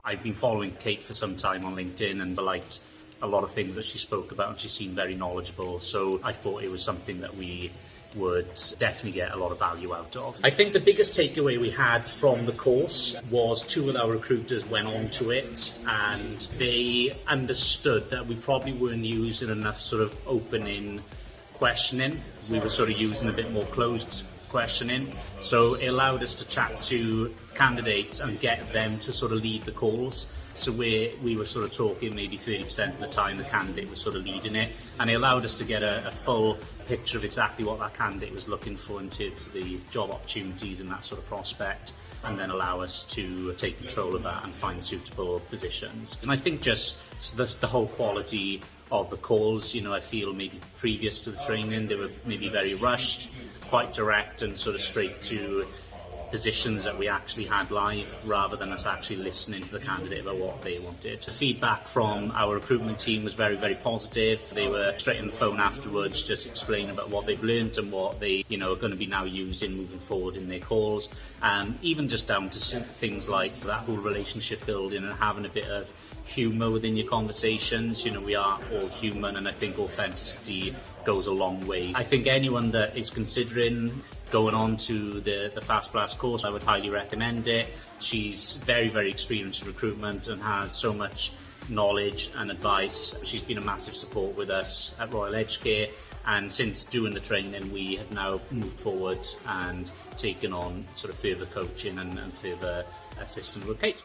I've been following Kate for some time on LinkedIn and liked a lot of things that she spoke about, and she seemed very knowledgeable. So I thought it was something that we would definitely get a lot of value out of. I think the biggest takeaway we had from the course was 2 of our recruiters went on to it and they understood that we probably weren't using enough sort of opening questioning. We were sort of using a bit more closed questioning. So it allowed us to chat to candidates and get them to sort of lead the calls. So we were sort of talking maybe 30% of the time the candidate was sort of leading it, and it allowed us to get a full picture of exactly what that candidate was looking for in terms of the job opportunities and that sort of prospect, and then allow us to take control of that and find suitable positions. And I think just the whole quality of the calls, I feel maybe previous to the training they were maybe very rushed, quite direct and sort of straight to positions that we actually had live, rather than us actually listening to the candidate about what they wanted. The feedback from our recruitment team was very, very positive. They were straight on the phone afterwards just explaining about what they've learned and what they are going to be now using moving forward in their calls, and even just down to things like that whole relationship building and having a bit of humour within your conversations. We are all human, and I think authenticity goes a long way. I think anyone that is considering going on to the Fast Blast course, I would highly recommend it. She's very, very experienced in recruitment and has so much knowledge and advice. She's been a massive support with us at Royal Educare, and since doing the training we have now moved forward and taken on sort of further coaching and further assistance with Kate.